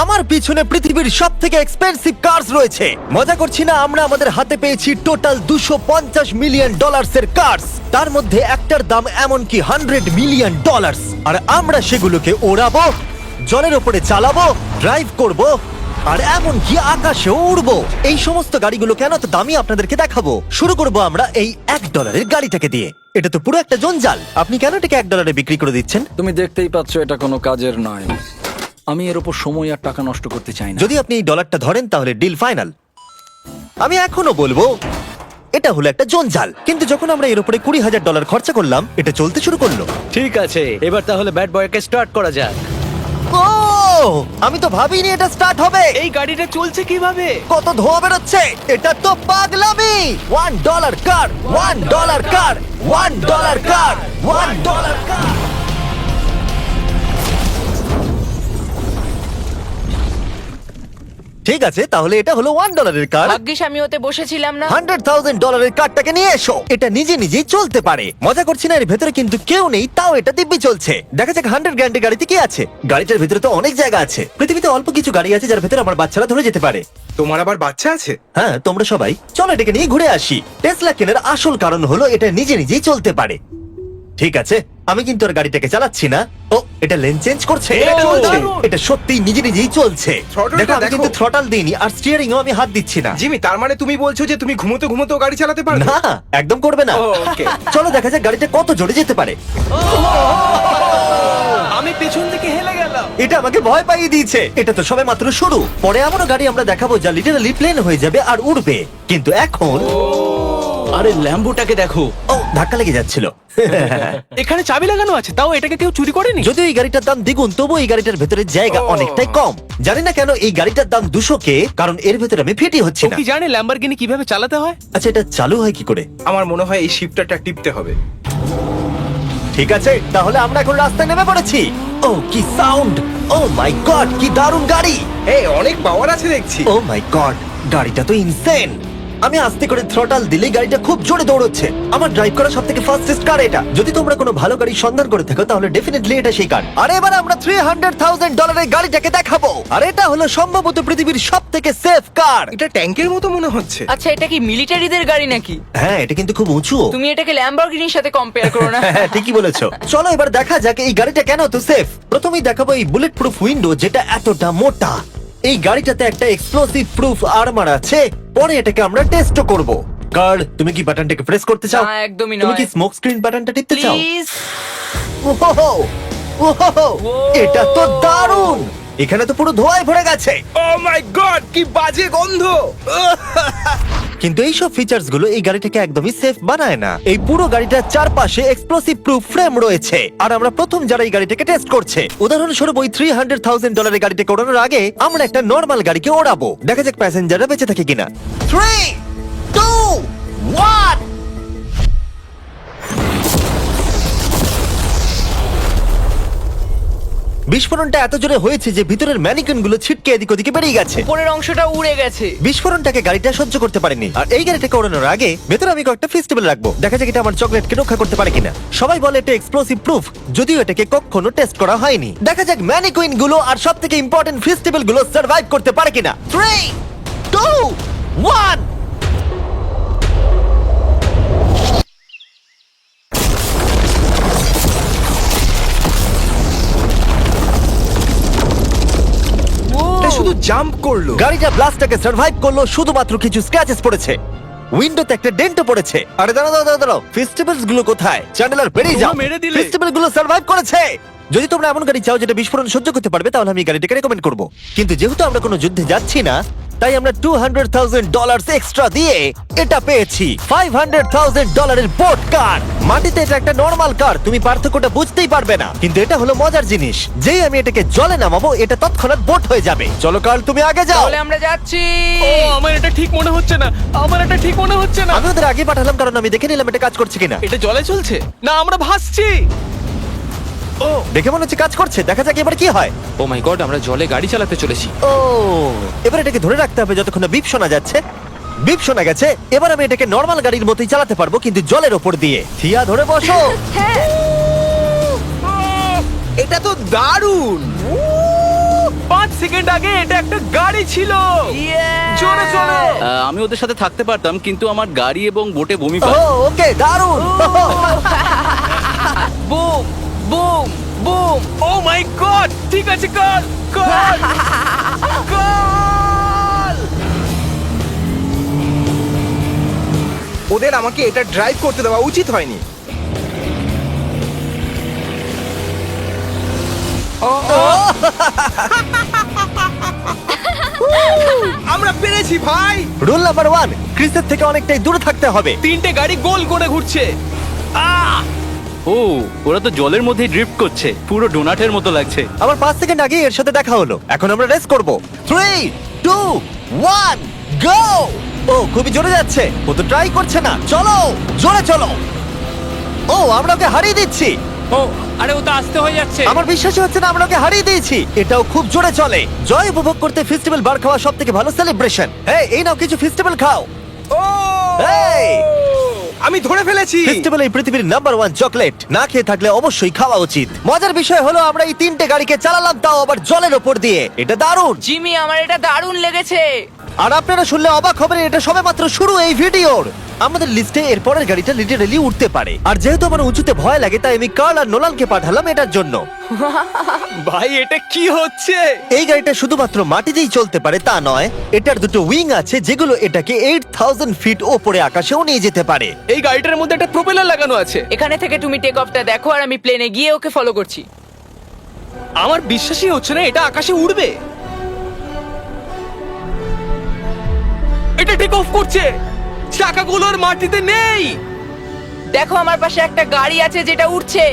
আমার পিছনে পৃথিবীর সব থেকে এক্সপেন্সিভ কার্স রয়েছে। মজা করছি না, আমরা আমাদের হাতে পেয়েছি টোটাল $250 মিলিয়ন এর কার্স। তার মধ্যে একটার দাম এমনকি $100 মিলিয়ন। আর আমরা সেগুলোকে ওড়াবো, জলের ওপরে চালাবো, ড্রাইভ করব, আর এমনকি আকাশেও উড়বো। এই সমস্ত গাড়িগুলো কেন তো দামি আপনাদেরকে দেখাবো। শুরু করব আমরা এই $1 গাড়িটাকে দিয়ে। এটা তো পুরো একটা জঞ্জাল। আপনি কেন এটাকে $1 বিক্রি করে দিচ্ছেন? তুমি দেখতেই পাচ্ছ এটা কোনো কাজের নয়। আমি এর উপর সময় আর টাকা নষ্ট করতে চাই না। যদি আপনি এই ডলারটা ধরেন তাহলে ডিল ফাইনাল। আমি এখনো বলবো এটা হলো একটা জঞ্জাল, কিন্তু যখন আমরা এর উপরে $20,000 খরচা করলাম, এটা চলতে শুরু করলো। ঠিক আছে, এবার তাহলে ব্যাড বয়কে স্টার্ট করা যাক। ও, আমি তো ভাবিনি এটা স্টার্ট হবে। এই গাড়িটা চলছে কিভাবে? কত ধোঁয়া বেরোচ্ছে, এটা তো পাগলামি। $1 কার, $1 কার, $1 কার, $1 কার। ঠিক আছে, তাহলে এটা হলো $1 কার। ভাগ্যিস আমি ওতে বসেছিলাম না। $100,000 কারটাকে নিয়ে এসো। এটা নিজে নিজেই চলতে পারে। মজা করছি না, এর ভেতরে কিন্তু কেউ নেই, তাও এটা দিব্যি চলছে। দেখা যাক 100 গ্র্যান্ডের গাড়িতে কি আছে। গাড়িটার ভেতরে তো অনেক জায়গা আছে। পৃথিবীতে অল্প কিছু গাড়ি আছে যার ভেতরে আমার বাচ্চারা ধরে যেতে পারে। তোমার আবার বাচ্চা আছে? হ্যাঁ, তোমরা সবাই চলো এটাকে নিয়ে ঘুরে আসি। টেসলা কেনার আসল কারণ হলো এটা নিজে নিজেই চলতে পারে। ঠিক আছে, আমি কিন্তু আর গাড়িটাকে চালাচ্ছি না। ও, এটা লেন চেঞ্জ করছে। এটা চলছে। এটা সত্যিই নিজে নিজেই চলছে। Throttle-টা দেখো, আমি দেখো। কিন্তু থ্রটাল দিইনি, আর স্টিয়ারিংও আমি হাত দিচ্ছি না। জিমি, তার মানে তুমি বলছো যে তুমি ঘুমোতে ঘুমোতেও গাড়ি চালাতে পারবে? না, একদম করবে না। ও, okay. চলো দেখা যাক গাড়িটা কত জোরে যেতে পারে। আমি পেছন থেকে হেলে গেলাম। এটা আমাকে ভয় পাইয়ে দিয়েছে। এটা তো সবে মাত্র শুরু। পরে এমনও গাড়ি আমরা দেখাবো যা লিটারালি প্লেন হয়ে যাবে আর উড়বে। কিন্তু এখন আরে ল্যাম্বোটাকে দেখো, ও, ধাক্কা লেগে যাচ্ছিল। এখানে চাবি লাগানো আছে, তাও এটাকে কেউ চুরি করেনি। যদিও এই গাড়িটার দাম দ্বিগুণ, তবু এই গাড়িটার ভেতরে জায়গা অনেকটাই কম। জানি না কেন এই গাড়িটার দাম 200K, কারণ এর ভেতরে আমি ফিটি হচ্ছে ও না। কি জানে ল্যাম্বরগিনি কিভাবে চালাতে হয়? আচ্ছা, এটা চালু হয় কি করে? আমার মনে হয় এই শিফটারটা টিপতে হবে। ঠিক আছে, তাহলে আমরা এখন রাস্তায় নেমে পড়েছি। ও, কি সাউন্ড! ও মাই গড, কি দারুণ গাড়ি! এই অনেক পাওয়ার আছে দেখছি। ও মাই গড, গাড়িটা তো ইনসেন। আমি আস্তে করে থ্রটাল দিলেই গাড়িটা খুব জোরে দৌড়চ্ছে। আমার ড্রাইভ করা সবথেকে ফাস্টেস্ট কার এটা। যদি তোমরা কোনো ভালো গাড়ির সন্ধান করে থাকো তাহলে ডেফিনেটলি এটা সেই কার। আর এবার আমরা $300,000 এর গাড়িটাকে দেখাবো। আর এটা হলো সম্ভবত পৃথিবীর সবথেকে সেফ কার। এটা ট্যাঙ্কের মতো মনে হচ্ছে। আচ্ছা, এটা কি মিলিটারিদের গাড়ি নাকি? হ্যাঁ, এটা কিন্তু খুব উঁচু। তুমি এটাকে ল্যাম্বরগিনির সাথে কম্পেয়ার করো না। হ্যাঁ, ঠিকই বলেছো। চলো এবার দেখা যাক এই গাড়িটা কেন তো সেফ। প্রথমেই দেখাবো এই বুলেট প্রুফ উইন্ডো, যেটা এতটা মোটা। এই গাড়িটাতে একটা এক্সপ্লোসিভ প্রুফ আর্মার আছে। পরে এটাকে আমরা টেস্ট করব। কার্ল, তুমি কি বাটনটাকে প্রেস করতে চাও? না, একদমই তুমি নয়। কি স্মোক স্ক্রিন বাটনটা টিপতে চাও? প্লিজ। ওহো, ওহো, এটা তো দারুণ। এখানে তো পুরো ধোঁয়ায় ভরে গেছে। ও মাই গড, কি বাজে গন্ধ! কিন্তু এই সব ফিচার্স গুলো এই গাড়িটাকে একদমই সেফ বানায় না। এই পুরো গাড়িটার চারপাশে এক্সপ্লোসিভ প্রুফ ফ্রেম রয়েছে। আর আমরা প্রথম যারা এই গাড়িটাকে টেস্ট করছে, উদাহরণস্বরূপ ওই $300,000 গাড়িটাকে ওড়ানোর আগে আমরা একটা নর্মাল গাড়িকে ওড়াবো। দেখা যাক প্যাসেঞ্জাররা বেঁচে থাকে কিনা। 3, 2, 1। বিস্ফোরণটা এত জোরে হয়েছে যে ভিতরের ম্যানিকুইন গুলো ছিটকে এদিক ওদিকে বেরিয়ে গেছে। উপরের অংশটা উড়ে গেছে। বিস্ফোরণটাকে গাড়িটা সহ্য করতে পারেনি। আর এই গাড়িটাকে ওড়ানোর আগে ভেতরে আমি কয়েকটা ফেস্টিভ্যাল রাখবো। দেখা যাক এটা আমার চকলেটকে রক্ষা করতে পারে কিনা। সবাই বলে এটা এক্সপ্লোসিভ প্রুফ, যদিও এটাকে কখনো টেস্ট করা হয়নি। দেখা যাক ম্যানিকুইন গুলো আর সবথেকে ইম্পর্টেন্ট ফেস্টিভ্যাল গুলো সার্ভাইভ করতে পারে কিনা। 3, 2, 1। এটা শুধু জাম্প করলো। গাড়িটা ব্লাস্টটাকে সার্ভাইভ করলো, শুধুমাত্র কিছু স্ক্র্যাচেস পড়েছে। উইন্ডোতে একটা ডেন্টও পড়েছে। আরে দাঁড়াও দাঁড়াও দাঁড়াও, ফেস্টিভ্যালস গুলো কোথায়? চ্যান্ডেলার বেরিয়ে যাও। তোমরা মেরে দিলে। ফেস্টিভ্যাল গুলো সার্ভাইভ করেছে। যদি তোমরা এমন গাড়ি চাও যেটা বিস্ফোরণ সহ্য করতে পারবে, তাহলে আমি এই গাড়িটাকে রেকমেন্ড করব। কিন্তু যেহেতু আমরা কোনো যুদ্ধে যাচ্ছি না, তাই আমরা $200,000 এক্সট্রা দিয়ে এটা পেয়েছি। $500,000 এর বোট কার। মাটিতে এটা একটা নর্মাল কার, তুমি পার্থক্যটা বুঝতেই পারবে না। কিন্তু এটা হলো মজার জিনিস, যেই আমি এটাকে জলে নামাবো এটা তৎক্ষণাৎ বোট হয়ে যাবে। চলো কার্ল, তুমি আগে যাও। তাহলে আমরা যাচ্ছি। ও, আমার এটা ঠিক মনে হচ্ছে না, আমার এটা ঠিক মনে হচ্ছে না। আমি ওদের আগে পাঠালাম কারণ আমি দেখে নিলাম এটা কাজ করছে কিনা। এটা জলে চলছে না, আমরা ভাসছি। ও, দেখে মনে হচ্ছে কাজ করছে। দেখা যাক এবার কি হয়। ও মাই গড, আমরা জলে গাড়ি চালাতে চলেছি। ও, এবার এটাকে ধরে রাখতে হবে যতক্ষণ না বিপ শোনা যাচ্ছে। বিপ শোনা গেছে। এবার আমি এটাকে নর্মাল গাড়ির মতোই চালাতে পারবো, কিন্তু জলের ওপর দিয়ে। থিয়া, ধরে বসো। হ্যাঁ। এটা তো দারুণ। 5 সেকেন্ড আগে এটা একটা গাড়ি ছিল। জোরে চলো। আমি ওদের সাথে থাকতে পারতাম কিন্তু আমার গাড়ি এবং বোটে বমি ও পায়। ওকে দারুণ বুম বুম বুম। ও মাই গড, ঠিক আছে, কর কর কর। ওদের আমাকে এটা ড্রাইভ করতে দেওয়া উচিত হয়নি। আমরা পেরেছি ভাই। রুল নাম্বার 1, ক্রিসের থেকে অনেকটাই দূরে থাকতে হবে। তিনটে গাড়ি গোল করে ঘুরছে। ও ওরা তো জলের মধ্যেই ড্রিফট করছে, পুরো ডোনাটের মতো লাগছে। আমার 5 সেকেন্ড আগে এর সাথে দেখা হলো। এখন আমরা রেস করব। 3 2 1 গো। ও খুবই জোরে যাচ্ছে। ও তো ট্রাই করছে না। চলো জোরে চলো। ও আমরা ওকে হারিয়ে দিচ্ছি। ও আরে ও তো আসতে হয়ে যাচ্ছে। আমার বিশ্বাসই হচ্ছে না আমরা ওকে হারিয়ে দিয়েছি। এটাও খুব জোরে চলে। জয় উপভোগ করতে ফেস্টিভ্যাল বার খাওয়া সব থেকে ভালো সেলিব্রেশন। এই নাও কিছু ফেস্টিভ্যাল খাও। ও এই! আমি ধরে ফেলেছি। ফেস্টিভ্যাল এই পৃথিবীর নাম্বার 1 চকলেট। না খেয়ে থাকলে অবশ্যই খাওয়া উচিত। মজার বিষয় হলো আমরা এই তিনটে গাড়িকে চালালাম, তাও আবার জলের ওপর দিয়ে। এটা দারুণ। জিমি, আমার এটা দারুণ লেগেছে। আর আপনারা শুনলে অবাক হবেন, এটা সবেমাত্র শুরু এই ভিডিওর। আমাদের লিস্টে এর পরের গাড়িটা লিটারালি উঠতে পারে। আর যেহেতু আমার উঁচুতে ভয় লাগে, তাই আমি কার্ল আর নোলানকে পাঠালাম এটার জন্য। ভাই এটা কি হচ্ছে? এই গাড়িটা শুধুমাত্র মাটিতেই চলতে পারে তা নয়, এটার দুটো উইং আছে যেগুলো এটাকে 8000 ফিট ওপরে আকাশেও নিয়ে যেতে পারে। এই গাড়িটার মধ্যে একটা প্রপেলার লাগানো আছে। এখানে থেকে তুমি টেক অফটা দেখো আর আমি প্লেনে গিয়ে ওকে ফলো করছি। আমার বিশ্বাসই হচ্ছে না এটা আকাশে উড়বে। এটা টেক অফ করছে, চাকাগুলোর মাটিতে নেই। দেখো আমার পাশে একটা গাড়ি আছে যেটা উঠছে।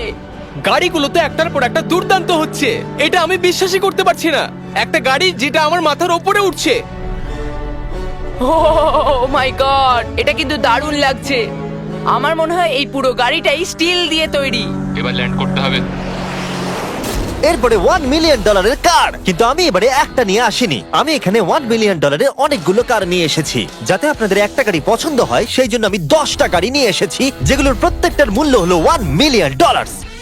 গাড়িগুলো তো একটার পর একটা দুর্দান্ত হচ্ছে। এটা আমি বিশ্বাসই করতে পারছি না, একটা গাড়ি যেটা আমার মাথার উপরে উঠছে। ও মাই গড, এটা কিন্তু দারুণ লাগছে। আমার মনে হয় এই পুরো গাড়িটাই স্টিল দিয়ে তৈরি। এবার ল্যান্ড করতে হবে। এরপরে $1 মিলিয়ন কার। কিন্তু আমি এবারে একটা নিয়ে আসিনি। আমি এখানে $1 মিলিয়ন অনেকগুলো কার নিয়ে এসেছি। যাতে আপনাদের একটা গাড়ি পছন্দ হয় সেই জন্য আমি 10টা গাড়ি নিয়ে এসেছি, যেগুলোর প্রত্যেকটার মূল্য হলো $1 মিলিয়ন।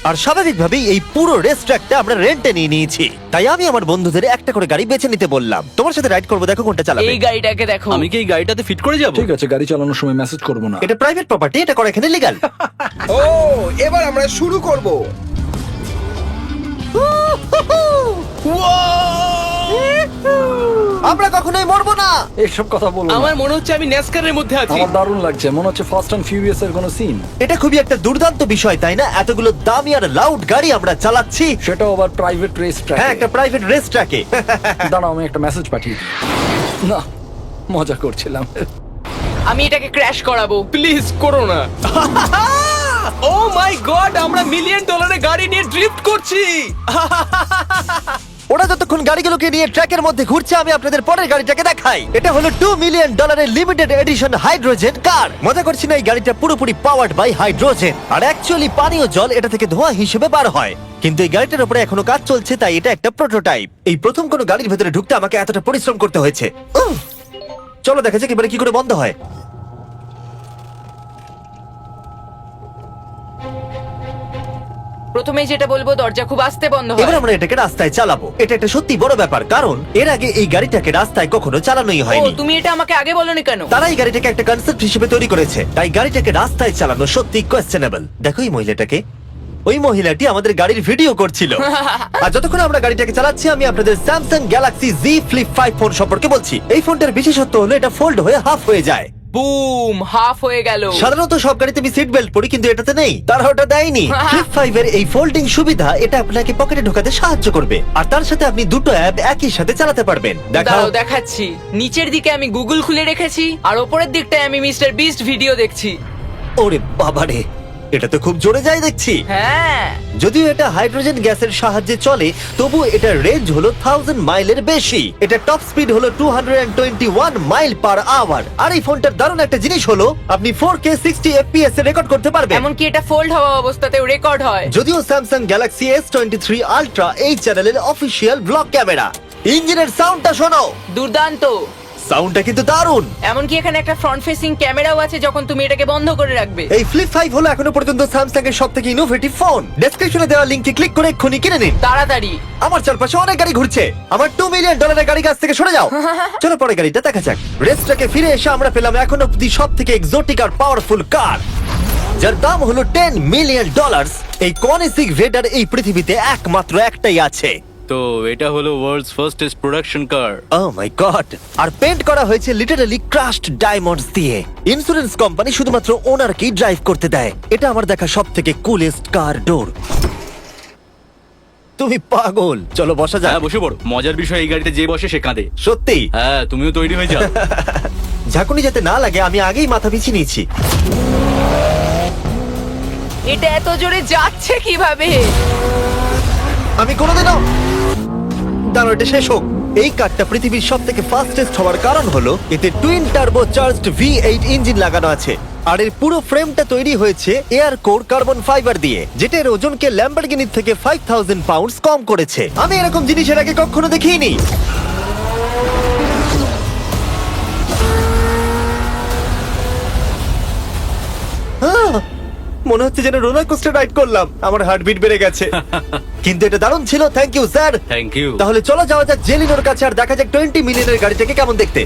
আর স্বাভাবিকভাবেই এই পুরো রেস ট্র্যাকটা আমরা রেন্টে নিয়ে নিয়েছি। তাই আমি আমার বন্ধুদের একটা করে গাড়ি বেছে নিতে বললাম। তোমার সাথে রাইড করবো, দেখো কোনটা চালাবে। এই গাড়িটাকে দেখো। আমি কি এই গাড়িটাতে ফিট করে যাব? ঠিক আছে, গাড়ি চালানোর সময় মেসেজ করবো না। এটা প্রাইভেট প্রপার্টি, এটা করা এখানে লিগ্যাল। ও এবার আমরা শুরু করব। আমরা কখনোই মরবো না। এসব কথা বলবো না। আমার মনে হচ্ছে আমি ন্যাসকারের মধ্যে আছি। আমার দারুণ লাগছে, মনে হচ্ছে ফাস্ট অ্যান্ড ফিউরিয়াস এর কোনো সিন। এটা খুবই একটা দুর্দান্ত বিষয়, তাই না? এতগুলো দামি আর লাউড গাড়ি আমরা চালাচ্ছি। সেটাও আবার প্রাইভেট রেস ট্র্যাক। হ্যাঁ, একটা প্রাইভেট রেস ট্র্যাকে। দাঁড়াও, আমি একটা মেসেজ পাঠিয়ে দিই। না, মজা করছিলাম। আমি এটাকে ক্র্যাশ করাবো। প্লিজ করো না। ও মাই গড, আমরা $1 মিলিয়ন গাড়ি নিয়ে ড্রিফট করছি। ওরা যতক্ষণ গাড়িগুলোকে নিয়ে ট্র্যাকের মধ্যে ঘুরছে, আমি আপনাদের পরের গাড়িটাকে দেখাই। এটা হলো $2 million limited edition hydrogen car. মজা করছি না, এই গাড়িটা পুরোপুরি পাওয়ার্ড বাই হাইড্রোজেন। আর অ্যাকচুয়ালি পানীয় জল এটা থেকে ধোঁয়া হিসেবে বার হয়। কিন্তু এই গাড়িটার উপরে এখনো কাজ চলছে, তাই এটা একটা প্রোটোটাইপ। এই প্রথম কোনো গাড়ির ভেতরে ঢুকতে আমাকে এতটা পরিশ্রম করতে হয়েছে। চলো দেখা যাক এবারে কি করে বন্ধ হয়। প্রথমে যেটা বলবো, দরজা খুব আস্তে বন্ধ এবার হয়। আমরা এটাকে রাস্তায় চালাবো। এটা একটা সত্যি বড় ব্যাপার, কারণ এর আগে এই গাড়িটাকে রাস্তায় কখনো চালানোই ও, হয়নি। তুমি এটা আমাকে আগে বলনি কেন? তারা এই গাড়িটাকে একটা কনসেপ্ট হিসেবে তৈরি করেছে, তাই গাড়িটাকে রাস্তায় চালানো সত্যি কোয়েশ্চেনেবল। দেখো এই মহিলাটাকে, ওই মহিলাটি আমাদের গাড়ির ভিডিও করছিল। আর যতক্ষণ আমরা গাড়িটাকে চালাচ্ছি, আমি আপনাদের Samsung Galaxy Z Flip 5 phone সম্পর্কে বলছি। এই ফোনটার বিশেষত্ব হলো এটা ফোল্ড হয়ে হাফ হয়ে যায়। বুম, হাফ হয়ে গেল। সাধারণত সব গাড়িতে আমি সিট বেল্ট পরি, কিন্তু এটাতে নেই। তারা ওটা দেয়নি। ফ্লিপ 5 এর এই ফোল্ডিং সুবিধা, এটা আপনাকে পকেটে ঢোকাতে সাহায্য করবে। আর তার সাথে আপনি দুটো অ্যাপ একই সাথে চালাতে পারবেন। দেখাও। দাঁড়াও দেখাচ্ছি। নিচের দিকে আমি গুগল খুলে রেখেছি, আর ওপরের দিকটায় আমি মিস্টার বিস্ট ভিডিও দেখছি। ওরে বাবারে, এটা তো খুব জোরে যায় দেখছি। হ্যাঁ, যদিও এটা হাইড্রোজেন গ্যাসের সাহায্যে চলে, তবু এটার রেঞ্জ হলো 1000 মাইলের বেশি। এটা টপ স্পিড হলো 221 মাইল পার আওয়ার। আর এই ফোনটার দারুণ একটা জিনিস হলো আপনি 4K 60 FPS এ রেকর্ড করতে পারবেন। এমনকি এটা ফোল্ড হওয়া অবস্থাতেও রেকর্ড হয়। যদিও স্যামসাং গ্যালাক্সি S23 আলট্রা এই চ্যানেলের অফিসিয়াল ব্লগ ক্যামেরা। ইঞ্জিনের সাউন্ডটা শোনো। দুর্দান্ত। সাউন্ডটা কিন্তু দারুণ। এমনকি এখানে একটা ফ্রন্ট ফেসিং ক্যামেরাও আছে যখন তুমি এটাকে বন্ধ করে রাখবে। এই ফ্লিপ 5 হলো এখনো পর্যন্ত স্যামসাং এর সবথেকে ইনোভেটিভ ফোন। ডেসক্রিপশনে দেওয়া লিংকে ক্লিক করে এক্ষুনি কিনে নিন। তাড়াতাড়ি। আমার চারপাশে অনেক গাড়ি ঘুরছে। আমার $2 মিলিয়ন গাড়ি কাছ থেকে সরে যাও। চলো পরে গাড়িটা দেখা যাক। রেসটাকে ফিরে এসে আমরা পেলাম এখন অব্দি সব থেকে এক্সোটিক আর পাওয়ারফুল কার, যার দাম হলো $10 মিলিয়ন। এই কনিসিক ভেডার এই পৃথিবীতে একমাত্র একটাই আছে। তো এটা হলো ওয়ার্ল্ডস ফার্স্টেস্ট প্রোডাকশন কার। ও মাই গড! আর পেন্ট করা হয়েছে লিটারালি ক্রাশড ডায়মন্ডস দিয়ে। ইন্স্যুরেন্স কোম্পানি শুধুমাত্র ওনারকেই ড্রাইভ করতে দেয়। এটা আমার দেখা সব থেকে কুলেস্ট কার ডোর। তুমি পাগল। চলো বসা যাক। হ্যাঁ বসে পড়ো। মজার বিষয় এই গাড়িতে যে বসে সে কাঁদে। সত্যি হ্যাঁ তুমিও তৈরি হয়ে যাও। ঝাঁকুনি যাতে না লাগে আমি আগেই মাথা পিছিয়ে নিয়েছি। এটা এত জোরে যাচ্ছে কিভাবে? আমি কোনোদিনও দাঁড়ো, এটা শেষ হোক। এই কারটা পৃথিবীর সব থেকে ফাস্টেস্ট হওয়ার কারণ হলো এতে twin turbo charged V8 engine লাগানো আছে। আর এর পুরো ফ্রেমটা তৈরি হয়েছে এয়ার কোর কার্বন ফাইবার দিয়ে, যেটা এর ওজনকে ল্যাম্বরগিনির থেকে 5000 পাউন্ডস কম করেছে। আমি এরকম জিনিসের আগে কখনো দেখিনি। মনে হচ্ছে যেন রোলার কোস্টার রাইড করলাম। আমার হার্টবিট বেড়ে গেছে। কিন্তু এটা দারুণ ছিল। Thank you sir. Thank you. তাহলে চলো যাওয়া যাক জেলিনোর কাছে আর দেখা যাক 20 মিলিয়নের গাড়িটাকে কেমন দেখতে।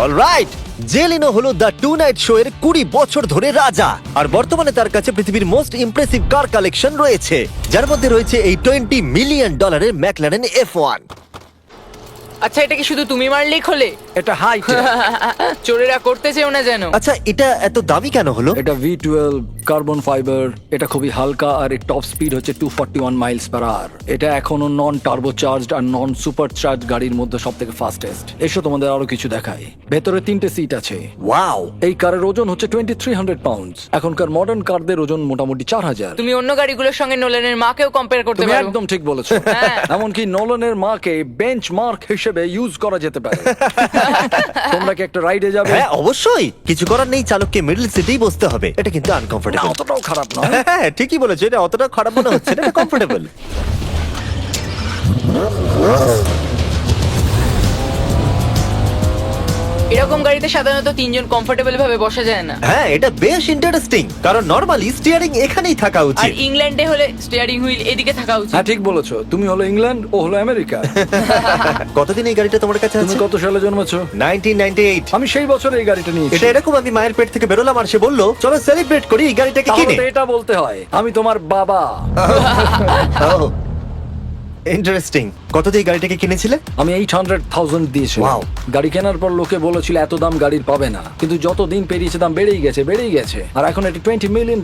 অলরাইট, জেলিনো হলো দ্য টু নাইট শো এর 20 বছর ধরে রাজা। আর বর্তমানে তার কাছে পৃথিবীর মোস্ট ইমপ্রেসিভ কার কালেকশন রয়েছে, যার মধ্যে রয়েছে এই $20 মিলিয়ন ম্যাকলারেন F1। আচ্ছা, এটা কি শুধু তুমি মারলেই খোলে? এটা হাই। চোরেরা করতে চেও না যেন। আচ্ছা, এটা এত দামি কেন হলো? এটা V12 কার্বন ফাইবার। এটা খুবই হালকা আর এর টপ স্পিড হচ্ছে 241 মাইলস পার আওয়ার। এটা এখনো নন টার্বো চার্জড আর নন সুপার চার্জ গাড়ির মধ্যে সব থেকে ফাস্টেস্ট। এসো তোমাদের আরো কিছু দেখাই। ভেতরে 3টে সিট আছে। ওয়াও! এই কারের ওজন হচ্ছে 2300 পাউন্ডস। এখনকার মডার্ন কারদের ওজন মোটামুটি 4000। তুমি অন্য গাড়িগুলোর সঙ্গে নোলেনের মাকেও কম্পেয়ার করতে তুমি পারো। একদম ঠিক বলেছো। হ্যাঁ। এমনকি নোলানের মাকে বেঞ্চমার্ক হিসেবে ইউজ করা যেতে পারে। তোমরা কি একটা রাইডে যাবে? হ্যাঁ অবশ্যই। কিছু করার নেই, চালককে মিডল সিটেই বসতে হবে। এটা কিন্তু না, আনকমফোর্টেবল। অতটাও খারাপ নয়। হ্যাঁ ঠিকই বলেছো, এটা অতটা খারাপ মনে হচ্ছে না, এটা কমফোর্টেবল। এরকম গাড়িতে সাধারণত 3 জন কমফোর্টেবল ভাবে বসা যায় না। হ্যাঁ এটা বেশ ইন্টারেস্টিং, কারণ নরমালি স্টিয়ারিং এখানেই থাকা আর উচিত। ইংল্যান্ডে হলে স্টিয়ারিং হুইল এদিকে থাকা উচিত। হ্যাঁ ঠিক বলেছো। তুমি হলো ইংল্যান্ড, ও হলো আমেরিকা। কতদিন এই গাড়িটা তোমার কাছে তুমি আছে? কত সালে জন্মেছো? 1998। আমি সেই বছর এই গাড়িটা নিয়েছি। এটা এরকম, আমি মায়ের পেট থেকে বেরোলাম আর সে বললো চলো সেলিব্রেট করি এই গাড়িটাকে তাহলে কিনে। তো এটা বলতে হয় আমি তোমার বাবা। ইন্টারেস্টিং। কত দিয়ে এই গাড়িটাকে কিনেছিলে? আমি 800,000 দিয়েছিলাম। Wow. গাড়ি কেনার পর লোকে বলেছিল এত দাম গাড়ির পাবে না, কিন্তু যত দিন পেরিয়েছে দাম বেড়েই গেছে আর এখন এটা $20 মিলিয়ন।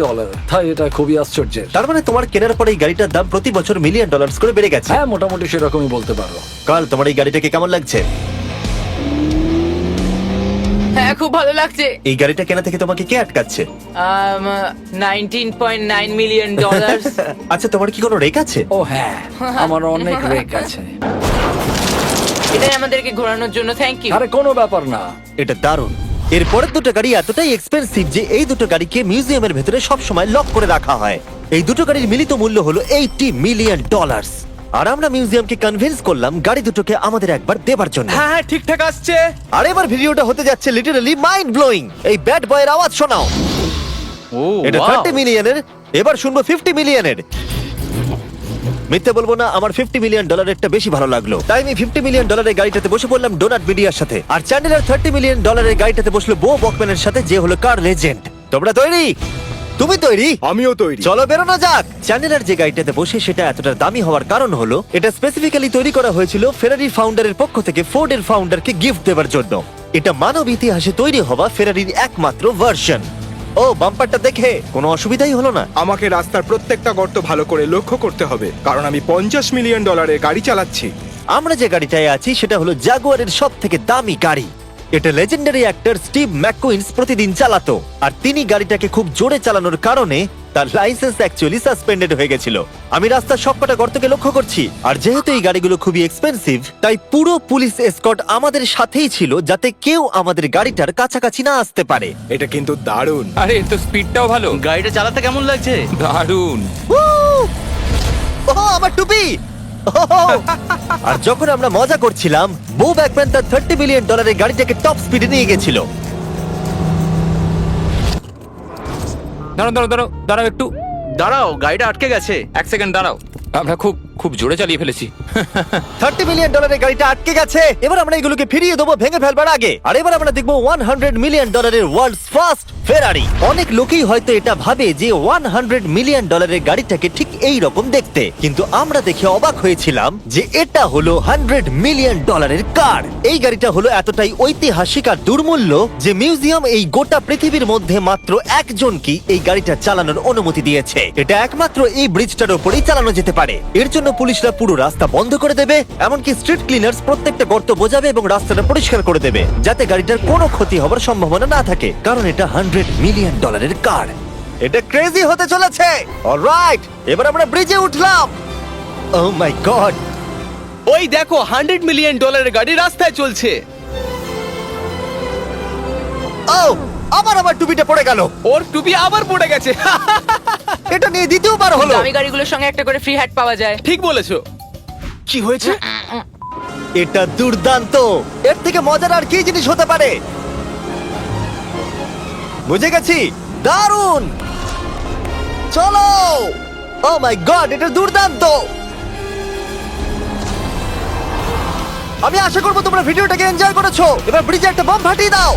তাই এটা খুবই আশ্চর্যের। তার মানে তোমার কেনার পরে এই গাড়িটার দাম প্রতি বছর $1 মিলিয়ন করে বেড়ে গেছে। হ্যাঁ মোটামুটি সেরকমই বলতে পারো। কাল তোমার এই গাড়িটাকে কেমন লাগছে? হ্যাঁ খুব ভালো লাগছে। এই গাড়িটা কেনা থেকে তোমাকে কে আটকাচ্ছে? $19.9 মিলিয়ন। আচ্ছা তোমার কি কোনো রেক আছে? ও হ্যাঁ, আমার অনেক রেক আছে। এটাই আমাদেরকে ঘোরানোর জন্য থ্যাংক ইউ। আরে কোনো ব্যাপার না। এটা দারুণ। এর পরের দুটো গাড়ি এতটাই এক্সপেন্সিভ যে এই দুটো গাড়িকে মিউজিয়ামের ভেতরে সব সময় লক করে রাখা হয়। এই দুটো গাড়ির মিলিত মূল্য হলো $80 মিলিয়ন। আর আমরা মিউজিয়ামকে কনভিন্স করলাম গাড়ি দুটোকে আমাদের একবার দেবার জন্য। হ্যাঁ হ্যাঁ ঠিকঠাক আসছে। আর এবার ভিডিওটা হতে যাচ্ছে লিটারালি মাইন্ড ব্লোয়িং। এই ব্যাড বয়ের আওয়াজ শোনাও। ও এটা 30 মিলিয়নের, এবার শুনবো 50 মিলিয়নের। মিথ্যে বলবো না, আমার $50 মিলিয়ন বেশি ভালো লাগলো, তাই আমি $50 মিলিয়ন গাড়িটাতে বসে পড়লাম ডোনাট মিডিয়ার সাথে। আর চ্যান্ডেলার $30 মিলিয়ন গাড়িটাতে বসলো বো বকম্যানের সাথে, যে হলো কার লেজেন্ড। তোমরা তৈরি? তুমি তৈরি? আমিও তৈরি। চলো বেরোনো যাক। চ্যান্ডেলার যে গাড়িটাতে বসে সেটা এতটা দামি হওয়ার কারণ হলো এটা স্পেসিফিক্যালি তৈরি করা হয়েছিল ফেরারি ফাউন্ডারের পক্ষ থেকে ফোর্ডের ফাউন্ডারকে গিফট দেওয়ার জন্য। এটা মানব ইতিহাসে তৈরি হওয়া ফেরারির একমাত্র ভার্সন। ও বাম্পারটা দেখে কোনো অসুবিধাই হলো না। আমাকে রাস্তার প্রত্যেকটা গর্ত ভালো করে লক্ষ্য করতে হবে, কারণ আমি $50 মিলিয়ন গাড়ি চালাচ্ছি। আমরা যে গাড়িটায় আছি সেটা হলো জাগুয়ারের সব থেকে দামি গাড়ি। এটা লেজেন্ডারি অ্যাক্টর স্টিভ ম্যাককুইন্স প্রতিদিন চালাতো, আর তিনি গাড়িটাকে খুব জোরে চালানোর কারণে তার লাইসেন্স অ্যাকচুয়ালি সাসপেন্ডেড হয়ে গেছিল। আমি রাস্তার সবকটা গর্তকে লক্ষ্য করছি, আর যেহেতু এই গাড়িগুলো খুবই এক্সপেন্সিভ তাই পুরো পুলিশ এসকর্ট আমাদের সাথেই ছিল, যাতে কেউ আমাদের গাড়িটার কাছাকাছি না আসতে পারে। এটা কিন্তু দারুণ। আরে এর তো স্পিডটাও ভালো। গাড়িটা চালাতে কেমন লাগছে? দারুণ। ও আমার টুপি! আর যখন আমরা মজা করছিলাম, বো ব্যাকম্যান তার $30 মিলিয়ন গাড়িটাকে টপ স্পিডে নিয়ে গেছিল। দাঁড়াও দাঁড়াও দাঁড়াও দাঁড়াও একটু। দাঁড়াও, গাড়িটা আটকে গেছে। এক সেকেন্ড দাঁড়াও। আমরা খুব জোরে চালিয়ে ফেলেছি। $30 মিলিয়ন গাড়িটা আটকে গেছে। এবার আমরা এগুলোকে ফিরিয়ে দেবো ভেঙে ফেলবার আগে। আর এবার আমরা দেখবো $100 মিলিয়ন ওয়ার্ল্ডস ফার্স্ট ফেরারি। অনেক লোকেই হয়তো এটা ভাবে যে $100 মিলিয়ন গাড়িটাকে ঠিক এই রকম দেখতে, কিন্তু আমরা দেখে অবাক হয়েছিলাম যে এটা হলো $100 মিলিয়ন কার। এই গাড়িটা হলো এতটাই ঐতিহাসিক আর দুর্মূল্য যে মিউজিয়াম এই গোটা পৃথিবীর মধ্যে মাত্র একজনকেই এই গাড়িটা চালানোর অনুমতি দিয়েছে। এটা একমাত্র এই ব্রিজটার উপরেই চালানো যেতে পারে। এর জন্য পুলিশরা পুরো রাস্তা বন্ধ করে দেবে, এমনকি স্ট্রিট ক্লিনার্স প্রত্যেকটা গর্ত বোঝাবে এবং রাস্তাটা পরিষ্কার করে দেবে, যাতে গাড়িটার কোনো ক্ষতি হবার সম্ভাবনা না থাকে, কারণ এটা $100 মিলিয়ন কার। এটা ক্রেজি হতে চলেছে। অলরাইট, এবার আমরা ব্রিজে উঠলাম। ও মাই গড, ওই দেখো $100 মিলিয়ন গাড়ি রাস্তায় চলছে। ও আবার টুপিটা পড়ে গেল। ওর টুপি আবার পড়ে গেছে। এটা নিয়ে দ্বিতীয়বার হলো। দামি গাড়িগুলোর সঙ্গে একটা করে ফ্রি হ্যাট পাওয়া যায়। ঠিক বলেছো। কি হয়েছে? এটা দুর্দান্ত। এর থেকে মজার আর কি জিনিস হতে পারে? বুঝে গেছি, দারুণ। চলো। ও মাই গড, এটা দুর্দান্ত। আমি আশা করবো তোমরা ভিডিওটাকে এনজয় করেছো। এবার ব্রিজে একটা বম ফাটিয়ে দাও।